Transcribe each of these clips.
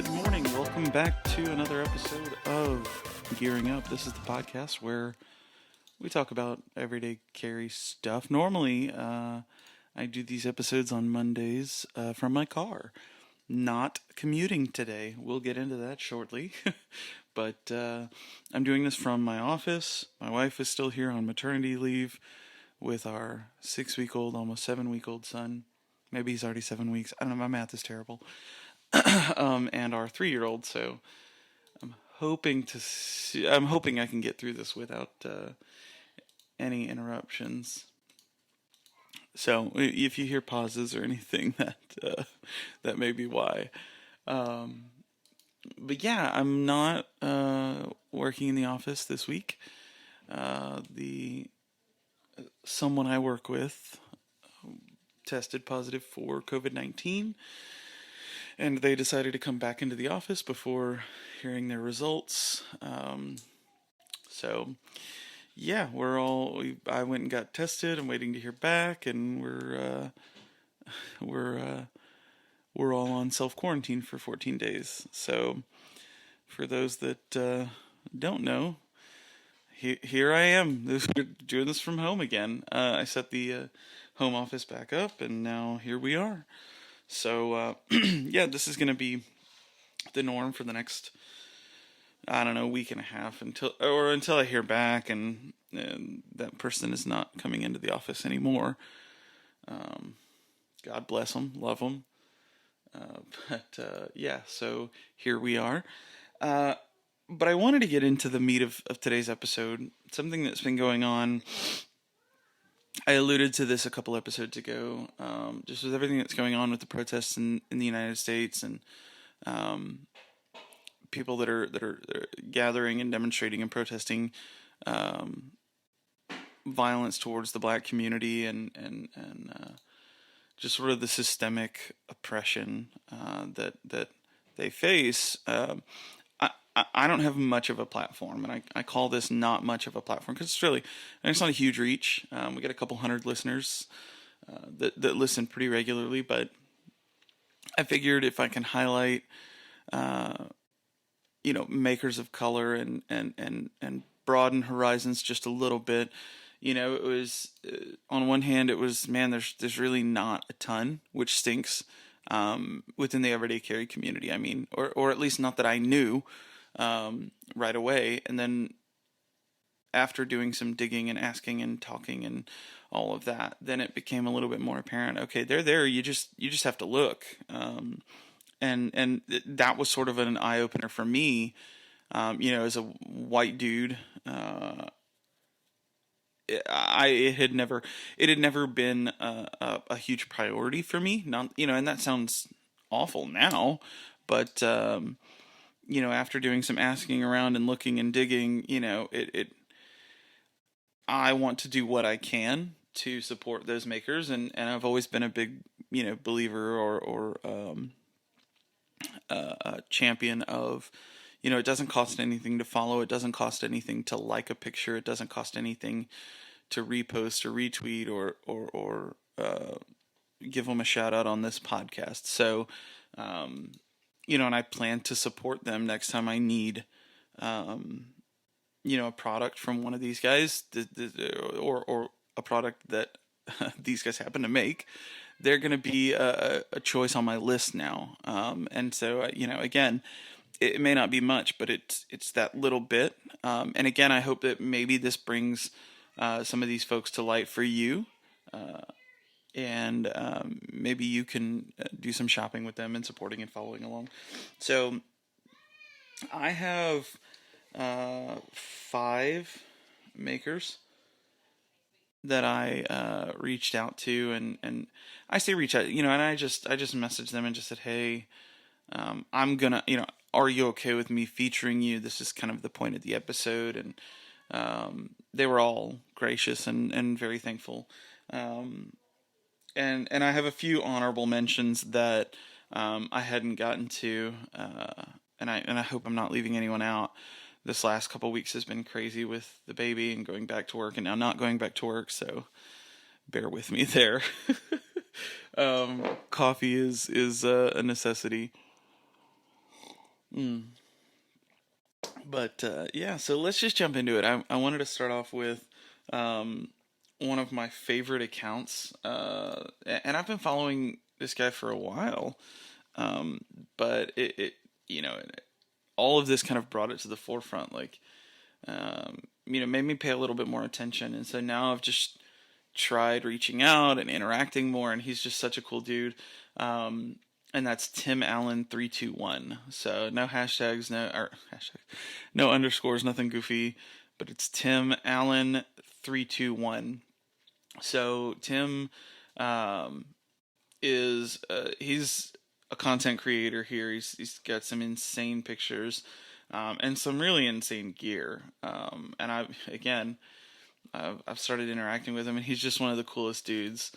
Good morning. Welcome back to another episode of Gearing Up. This is the podcast where we talk about everyday carry stuff. Normally, I do these episodes on Mondays from my car. Not commuting today. We'll get into that shortly. But I'm doing this from my office. My wife is still here on maternity leave with our 6-week-old, almost 7-week-old son. Maybe he's already 7 weeks. I don't know. My math is terrible. And our 3-year-old. So I'm hoping I can get through this without any interruptions. So if you hear pauses or anything, that may be why. But yeah, I'm not working in the office this week. Someone I work with tested positive for COVID-19, and they decided to come back into the office before hearing their results. So yeah, I went and got tested. I'm waiting to hear back, and we're all on self-quarantine for 14 days. So for those that don't know, here I am doing this from home again. I set the home office back up, and now here we are. So yeah, this is going to be the norm for the next, I don't know, week and a half until I hear back and that person is not coming into the office anymore. God bless them, love them. But yeah, so here we are. But I wanted to get into the meat of today's episode, something that's been going on. I alluded to this a couple episodes ago, just with everything that's going on with the protests in the United States and people that are gathering and demonstrating and protesting violence towards the black community and just sort of the systemic oppression that they face. I don't have much of a platform, and I call this not much of a platform because it's not a huge reach. We get a couple hundred listeners that listen pretty regularly, but I figured if I can highlight, makers of color and broaden horizons just a little bit. It was on one hand, it was, man, there's really not a ton, which stinks within the everyday carry community. I mean, or at least not that I knew right away. And then after doing some digging and asking and talking and all of that, then it became a little bit more apparent. Okay, they're there. You just have to look. And that was sort of an eye opener for me. As a white dude, it had never been a huge priority for me. Not, and that sounds awful now, but after doing some asking around and looking and digging, I want to do what I can to support those makers, and I've always been a big, believer or champion of, it doesn't cost anything to follow, it doesn't cost anything to like a picture, it doesn't cost anything to repost or retweet or give them a shout out on this podcast. So, and I plan to support them next time I need, a product from one of these guys, or a product that these guys happen to make. They're going to be a choice on my list now. And so, again, it may not be much, but it's that little bit. And again, I hope that maybe this brings some of these folks to light for you. And maybe you can do some shopping with them and supporting and following along. So I have 5 makers that I reached out to, and I say reach out, and I just messaged them and just said, hey, I'm gonna, are you okay with me featuring you? This is kind of the point of the episode, and they were all gracious and very thankful. And I have a few honorable mentions that I hadn't gotten to, and I hope I'm not leaving anyone out. This last couple weeks has been crazy with the baby and going back to work, and now not going back to work, so bear with me there. Coffee is a necessity. Mm. But yeah, so let's just jump into it. I wanted to start off with um, one of my favorite accounts, and I've been following this guy for a while. Um, but you know, all of this kind of brought it to the forefront. Like, made me pay a little bit more attention, and so now I've just tried reaching out and interacting more, and he's just such a cool dude. Um, and that's Tim Allen 321. So no hashtags, no underscores, nothing goofy, but it's Tim Allen 321. So Tim um, is he's a content creator here. He's got some insane pictures and some really insane gear. And I've started interacting with him, and he's just one of the coolest dudes.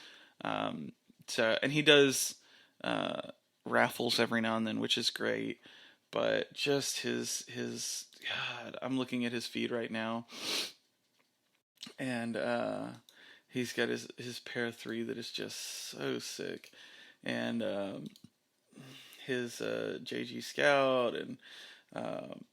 Um, and he does uh, raffles every now and then, which is great. But just his God, I'm looking at his feed right now, and he's got his pair 3 that is just so sick, and his JG Scout and um,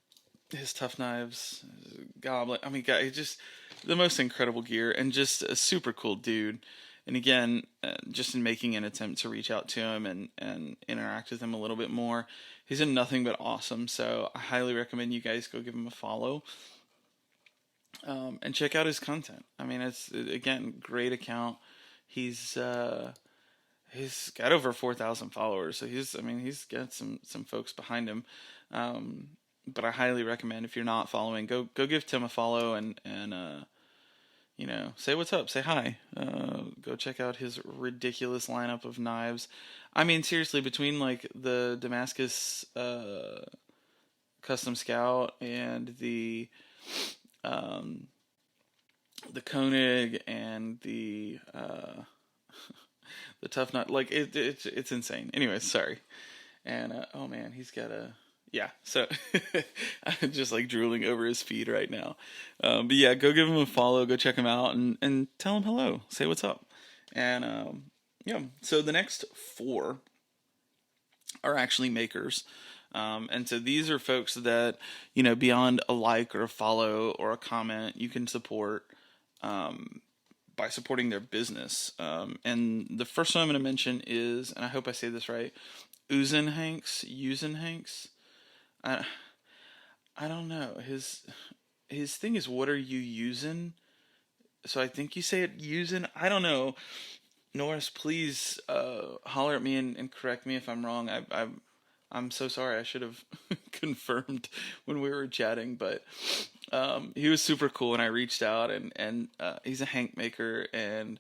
his Tough Knives, his Goblet. I mean, God, he's just the most incredible gear and just a super cool dude. And again, just in making an attempt to reach out to him and interact with him a little bit more, he's in nothing but awesome. So I highly recommend you guys go give him a follow and check out his content. I mean, it's again great account. He's he's got over 4,000 followers, so he's got some folks behind him. Um, but I highly recommend if you're not following, go give Tim a follow and say what's up, say hi. Go check out his ridiculous lineup of knives. I mean, seriously, between like the Damascus Custom Scout and um, the Koenig and the Tough Nut, like it's insane. Anyway, sorry. And oh man, he's got a yeah. So I'm just like drooling over his feed right now. But yeah, go give him a follow. Go check him out and tell him hello. Say what's up. And yeah. So the next 4 are actually makers. And so these are folks that beyond a like or a follow or a comment, you can support. By supporting their business. And the first one I'm going to mention is, and I hope I say this right, Usenhanks. I I don't know. His thing is, what are you using? So I think you say it using. I don't know. Norris, please holler at me and correct me if I'm wrong. I'm so sorry. I should have confirmed when we were chatting, but he was super cool, and I reached out, and he's a hank maker, and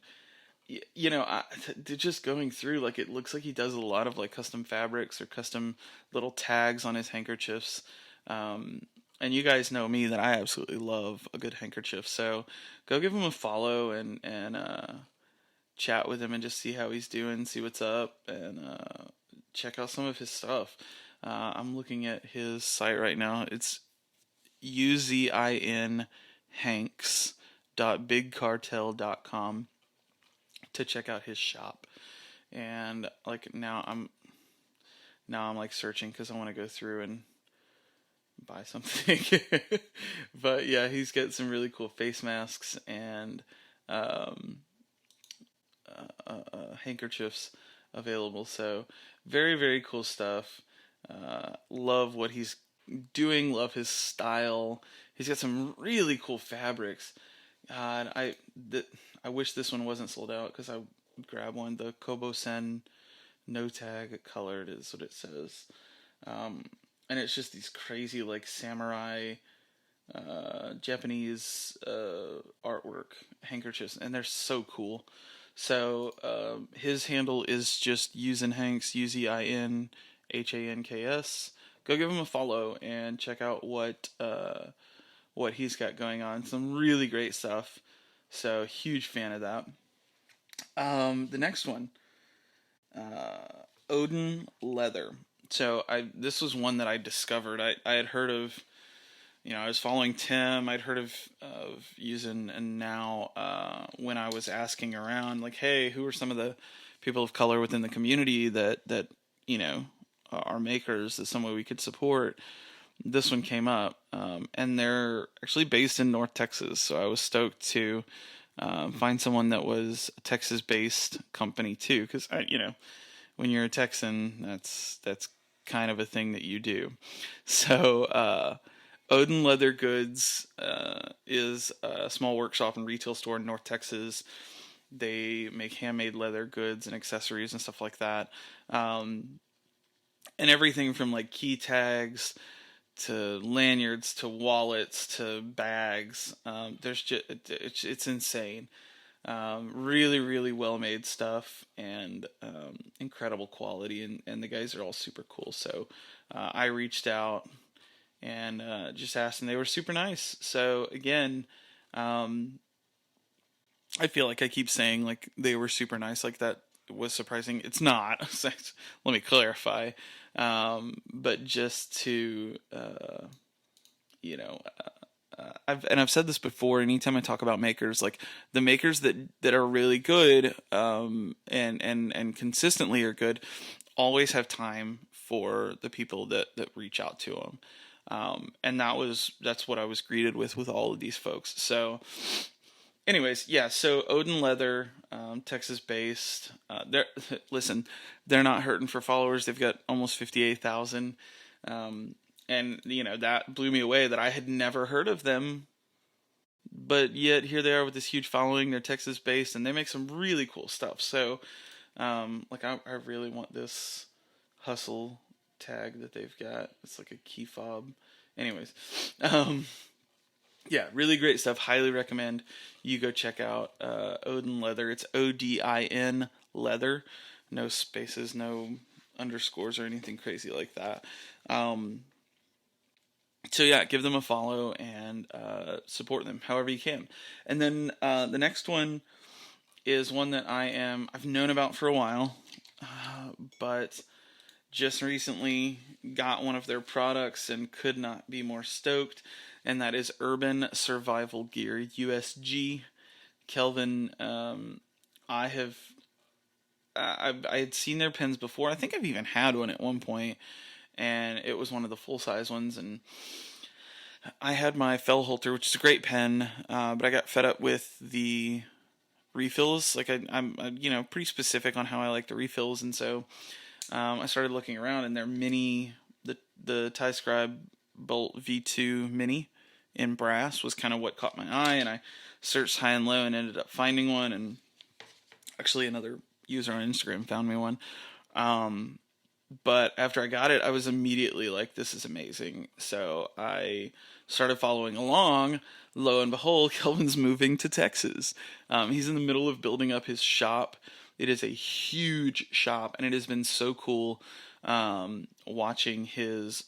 just going through, like, it looks like he does a lot of like custom fabrics or custom little tags on his handkerchiefs. And you guys know me that I absolutely love a good handkerchief, so go give him a follow and chat with him and just see how he's doing, see what's up, and check out some of his stuff. I'm looking at his site right now. It's uzinhanks.bigcartel.com to check out his shop. And like now I'm like searching because I want to go through and buy something. But yeah, he's got some really cool face masks and um, handkerchiefs available. So very, very cool stuff. Love what he's doing. Love his style. He's got some really cool fabrics. God, I wish this one wasn't sold out because I would grab one. The Kobo Sen no tag colored is what it says. Um, and it's just these crazy like samurai Japanese artwork handkerchiefs, and they're so cool. So his handle is just Uzinhanks, Uzinhanks. Go give him a follow and check out what he's got going on. Some really great stuff. So huge fan of that. The next one, Odin Leather. So this was one that I discovered. I had heard of, I was following Tim. I'd heard of using, and now when I was asking around, like, hey, who are some of the people of color within the community that our makers as some way we could support, this one came up, and they're actually based in North Texas. So I was stoked to find someone that was a Texas-based company too, because when you're a Texan, that's kind of a thing that you do. So Odin Leather Goods is a small workshop and retail store in North Texas. They make handmade leather goods and accessories and stuff like that, and everything from like key tags to lanyards to wallets to bags. There's just it's insane. Really, really well made stuff, and incredible quality, and the guys are all super cool. So I reached out and just asked, and they were super nice. So again, I feel like I keep saying like they were super nice, like that was surprising. It's not. Let me clarify. But just to you know, I've said this before. Anytime I talk about makers, like the makers that are really good, and consistently are good, always have time for the people that reach out to them. And that's what I was greeted with all of these folks. So anyways, yeah. So Odin Leather, Texas based. Listen, they're not hurting for followers. They've got almost 58,000. And that blew me away that I had never heard of them, but yet here they are with this huge following. They're Texas based and they make some really cool stuff. So, I really want this hustle tag that they've got. It's like a key fob. Anyways, yeah, really great stuff. Highly recommend you go check out Odin Leather. It's Odin Leather. No spaces, no underscores or anything crazy like that. So yeah, give them a follow and support them however you can. And then the next one is one that I've known about for a while, but just recently got one of their products and could not be more stoked. And that is Urban Survival Gear, USG. Kelvin, I had seen their pens before. I think I've even had one at one point, and it was one of the full-size ones, and I had my Fellholter, which is a great pen, but I got fed up with the refills. Like I'm pretty specific on how I like the refills, and so I started looking around, and their mini, the Tie Scribe Bolt V2 Mini in brass was kind of what caught my eye, and I searched high and low and ended up finding one, and actually another user on Instagram found me one. But after I got it, I was immediately like, this is amazing. So I started following along. Lo and behold, Kelvin's moving to Texas. He's in the middle of building up his shop. It is a huge shop, and it has been so cool watching his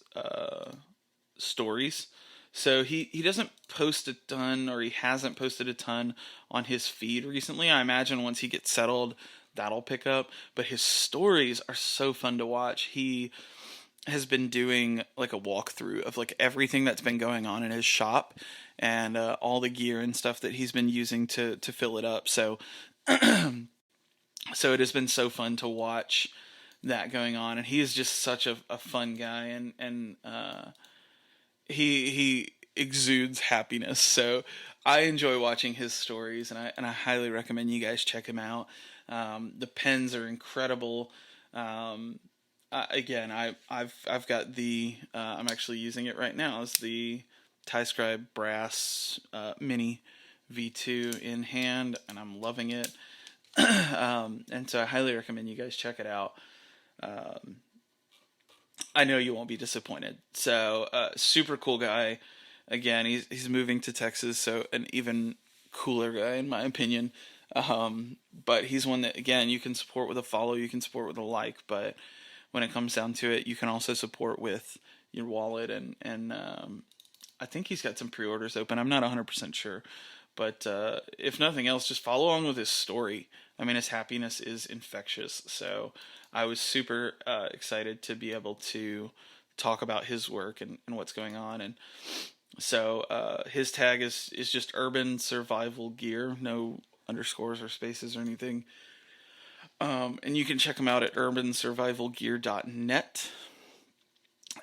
stories. So he doesn't post a ton, or he hasn't posted a ton on his feed recently. I imagine once he gets settled, that'll pick up. But his stories are so fun to watch. He has been doing like a walkthrough of like everything that's been going on in his shop, and all the gear and stuff that he's been using to fill it up. So so it has been so fun to watch that going on, and he is just such a fun guy, and he exudes happiness. So I enjoy watching his stories, and I highly recommend you guys check him out. The pens are incredible. Again, I've got the I'm actually using it right now. It's the Tie Scribe Brass Mini V2 in hand, and I'm loving it. And so I highly recommend you guys check it out. I know you won't be disappointed. So super cool guy. Again, he's moving to Texas, so an even cooler guy in my opinion. But he's one that, again, you can support with a follow, you can support with a like, but when it comes down to it, you can also support with your wallet, and I think he's got some pre-orders open. I'm not 100% sure, but if nothing else, just follow along with his story. I mean, his happiness is infectious, so I was super excited to be able to talk about his work and what's going on. And so his tag is just Urban Survival Gear, no underscores or spaces or anything. And you can check him out at urbansurvivalgear.net.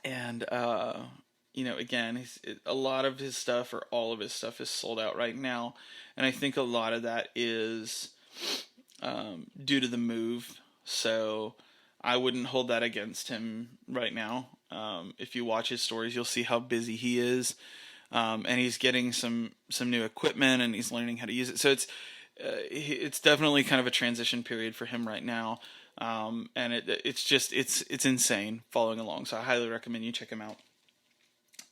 And again, a lot of his stuff, or all of his stuff, is sold out right now, and I think a lot of that is due to the move. So I wouldn't hold that against him right now. If you watch his stories, you'll see how busy he is, and he's getting some new equipment, and he's learning how to use it. So it's definitely kind of a transition period for him right now. And it's insane following along. So I highly recommend you check him out.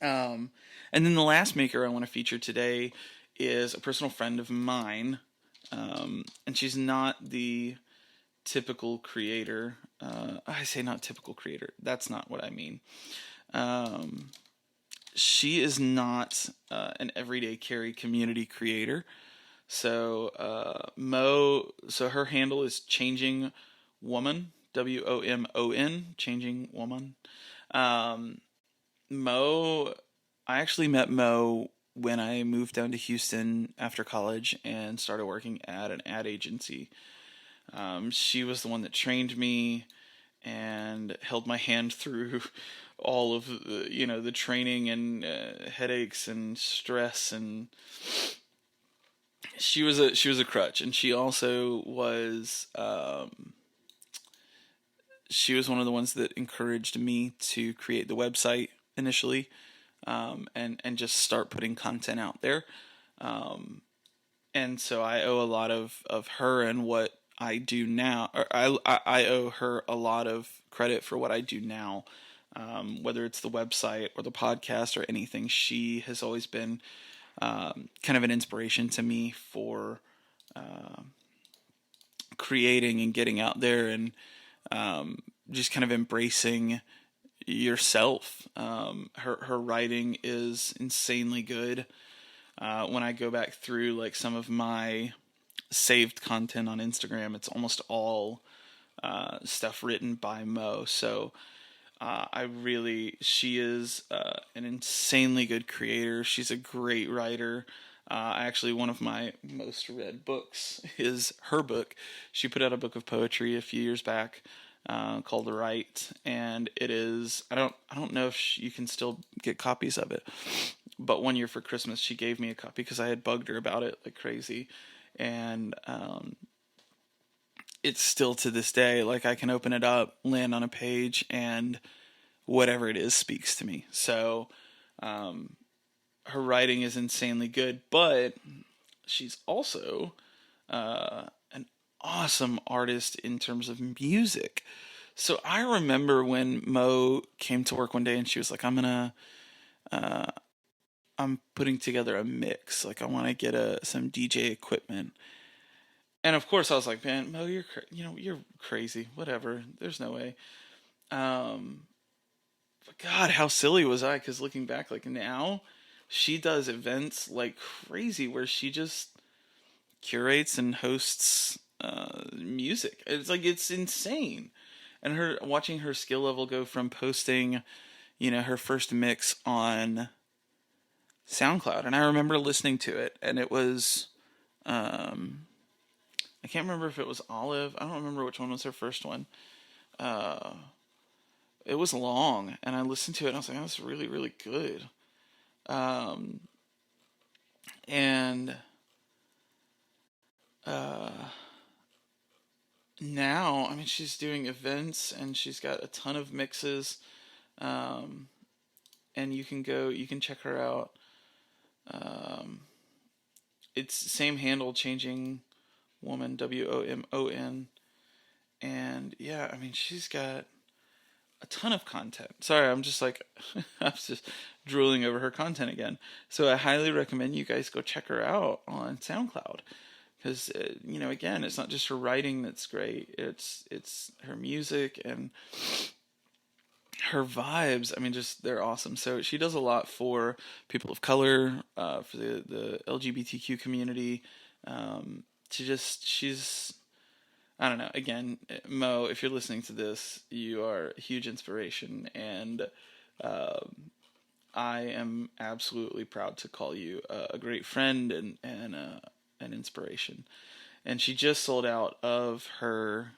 And then the last maker I want to feature today is a personal friend of mine. And she's not the typical creator. I say not typical creator. That's not what I mean. She is not an everyday carry community creator. So so her handle is Changing Woman, WOMON, Changing Woman. Mo, I actually met Mo when I moved down to Houston after college and started working at an ad agency. She was the one that trained me and held my hand through all of the training and headaches and stress, and she was a crutch. And she also was she was one of the ones that encouraged me to create the website initially, and just start putting content out there. And so I owe a lot of her and what I do now, or I owe her a lot of credit for what I do now, whether it's the website or the podcast or anything. She has always been kind of an inspiration to me for creating and getting out there, and just kind of embracing yourself. Her writing is insanely good. When I go back through like some of my saved content on Instagram, it's almost all stuff written by Mo. So she is an insanely good creator. She's a great writer. Actually, one of my most read books is her book. She put out a book of poetry a few years back called The Right, and it is, I don't know if you can still get copies of it, but one year for Christmas she gave me a copy because I had bugged her about it like crazy, and it's still to this day, like, I can open it up, land on a page, and whatever it is speaks to me. So her writing is insanely good, but she's also an awesome artist in terms of music. So I remember when Mo came to work one day and she was like, I'm putting together a mix. Like, I want to get some DJ equipment. And of course I was like, man, Mo, you're crazy. Whatever. There's no way. But God, how silly was I? Because looking back, like, now she does events like crazy where she just curates and hosts music. It's insane. And watching her skill level go from posting, her first mix on SoundCloud. And I remember listening to it, and it was, I can't remember if it was Olive. I don't remember which one was her first one. It was long, and I listened to it, and I was like, oh, that's really, really good. And now, I mean, she's doing events, and she's got a ton of mixes, and you can check her out. It's same handle, Changing Woman, WOMON, and yeah, I mean, she's got a ton of content. Sorry, I'm just like, I'm just drooling over her content again. So I highly recommend you guys go check her out on SoundCloud. Because, again, it's not just her writing that's great. It's her music and her vibes. I mean, they're awesome. So she does a lot for people of color, for the LGBTQ community. She's, I don't know. Again, Mo, if you're listening to this, you are a huge inspiration. And I am absolutely proud to call you a great friend and an inspiration. And she just sold out of her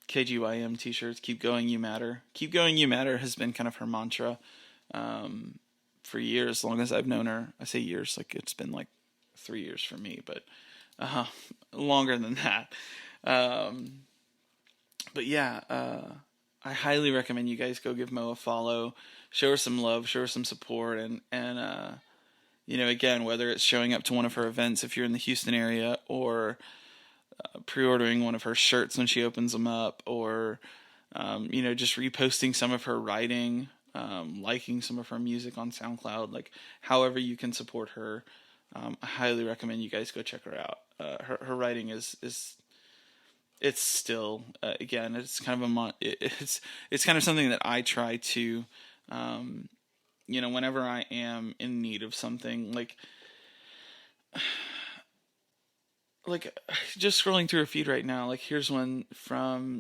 KGYM t-shirts. Keep going, you matter. Keep going, you matter has been kind of her mantra for years, as long as I've known her. I say years, like it's been like 3 years for me, but longer than that. But yeah, I highly recommend you guys go give Mo a follow, show her some love, show her some support, and again, whether it's showing up to one of her events if you're in the Houston area, or pre-ordering one of her shirts when she opens them up, or just reposting some of her writing, liking some of her music on SoundCloud, like however you can support her. I highly recommend you guys go check her out. Her writing is it's still again, it's kind of it's kind of something that I try to whenever I am in need of something, like just scrolling through her feed right now, like here's one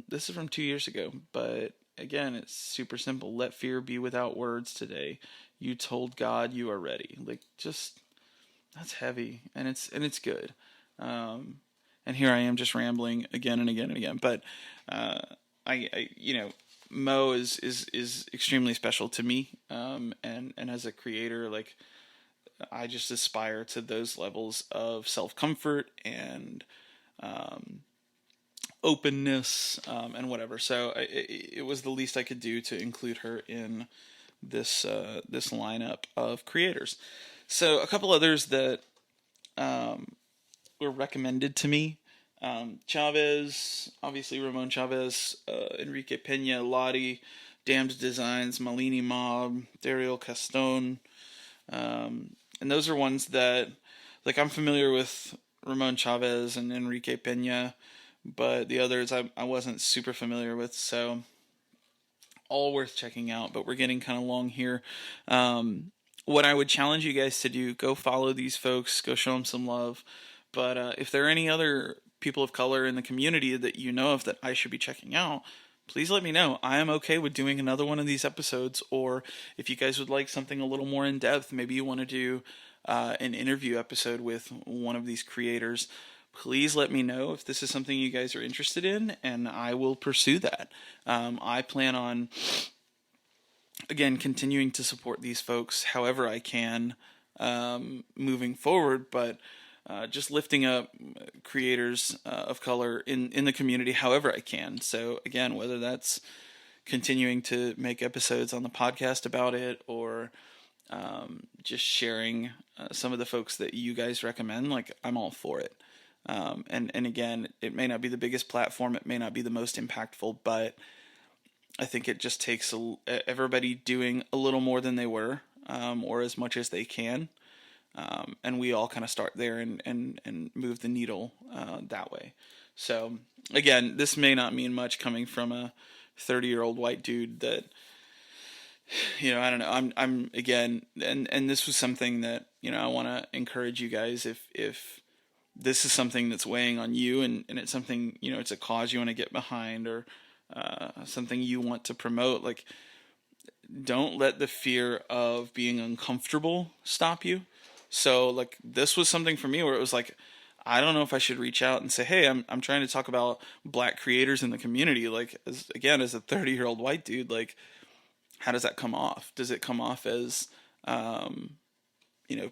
this is from 2 years ago, but again, it's super simple. Let fear be without words today. You told God you are ready. Like, just, that's heavy, and it's good. And here I am just rambling again and again and again. But Mo is extremely special to me, and as a creator, like, I just aspire to those levels of self-comfort and openness, and whatever. So it was the least I could do to include her in this lineup of creators. So a couple others that were recommended to me. Chavez, obviously Ramon Chavez, Enrique Pena, Lottie, Damned Designs, Malini Mob, Daryl Castone. And those are ones that, like, I'm familiar with Ramon Chavez and Enrique Pena, but the others I wasn't super familiar with, so all worth checking out, but we're getting kind of long here. What I would challenge you guys to do, go follow these folks, go show them some love, but if there are any other people of color in the community that you know of that I should be checking out, please let me know. I am okay with doing another one of these episodes, or if you guys would like something a little more in depth, maybe you want to do an interview episode with one of these creators, please let me know if this is something you guys are interested in, and I will pursue that. I plan on, again, continuing to support these folks however I can moving forward, but just lifting up creators of color in the community however I can. So again, whether that's continuing to make episodes on the podcast about it, or just sharing some of the folks that you guys recommend, like, I'm all for it. And again, it may not be the biggest platform, it may not be the most impactful, but I think it just takes everybody doing a little more than they were, or as much as they can. And we all kind of start there and move the needle that way. So again, this may not mean much coming from a 30-year-old white dude that, I don't know. I'm again, and this was something that, I want to encourage you guys, if this is something that's weighing on you, and it's something, it's a cause you want to get behind, or something you want to promote, like, don't let the fear of being uncomfortable stop you. So, like, this was something for me where it was like, I don't know if I should reach out and say, hey, I'm trying to talk about black creators in the community. Like, as a 30-year-old white dude, like, how does that come off? Does it come off as,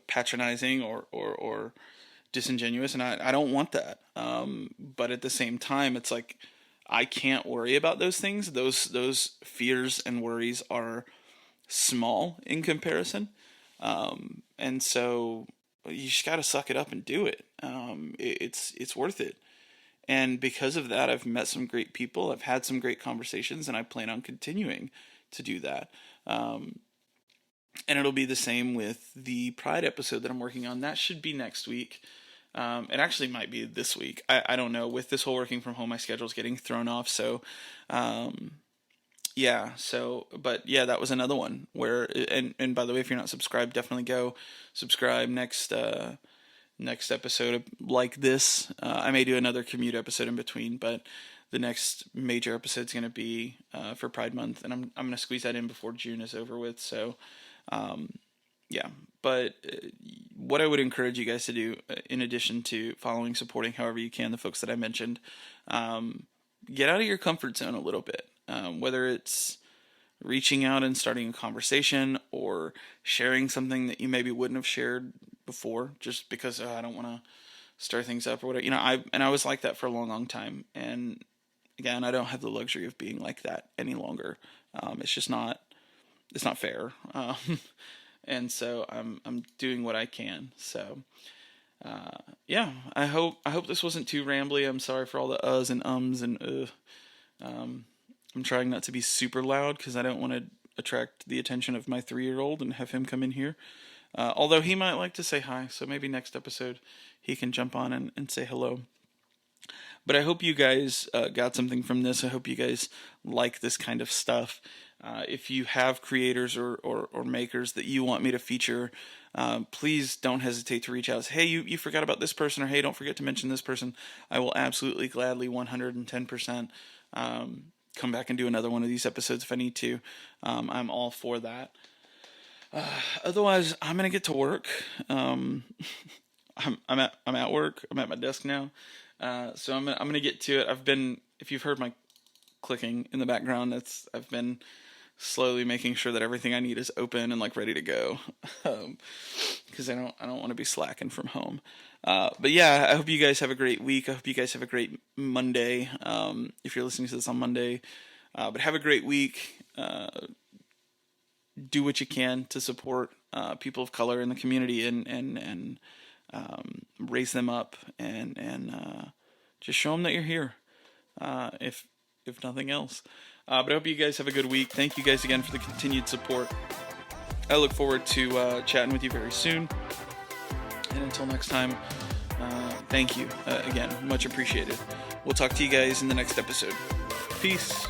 patronizing or disingenuous? And I don't want that. But at the same time, it's like, I can't worry about those things. Those fears and worries are small in comparison. And so you just got to suck it up and do it. It's worth it. And because of that, I've met some great people. I've had some great conversations, and I plan on continuing to do that. And it'll be the same with the Pride episode that I'm working on. That should be next week. It actually might be this week. I don't know. With this whole working from home, my schedule's getting thrown off. So, yeah. So, but yeah, that was another one where, and by the way, if you're not subscribed, definitely go subscribe. Next episode like this, I may do another commute episode in between, but the next major episode is going to be for Pride Month, and I'm going to squeeze that in before June is over with. So, yeah. But what I would encourage you guys to do, in addition to following, supporting however you can the folks that I mentioned, get out of your comfort zone a little bit, whether it's reaching out and starting a conversation or sharing something that you maybe wouldn't have shared before just because I don't want to stir things up or whatever. I was like that for a long, long time. And again, I don't have the luxury of being like that any longer. It's just not, it's not fair. And so I'm doing what I can. So, yeah, I hope this wasn't too rambly. I'm sorry for all the uhs and ums and I'm trying not to be super loud because I don't want to attract the attention of my 3-year-old and have him come in here. Although he might like to say hi, so maybe next episode he can jump on and say hello. But I hope you guys got something from this. I hope you guys like this kind of stuff. If you have creators or makers that you want me to feature, please don't hesitate to reach out. Say, hey, you forgot about this person, or hey, don't forget to mention this person. I will absolutely, gladly, 110% come back and do another one of these episodes if I need to. I'm all for that. Otherwise, I'm gonna get to work. I'm at work. I'm at my desk now. So I'm gonna get to it. If you've heard my clicking in the background, I've been slowly making sure that everything I need is open and like ready to go. Because I don't want to be slacking from home. But yeah, I hope you guys have a great week. I hope you guys have a great Monday. If you're listening to this on Monday, but have a great week. Do what you can to support people of color in the community and raise them up and just show them that you're here. If nothing else. But I hope you guys have a good week. Thank you guys again for the continued support. I look forward to chatting with you very soon. And until next time, thank you again. Much appreciated. We'll talk to you guys in the next episode. Peace.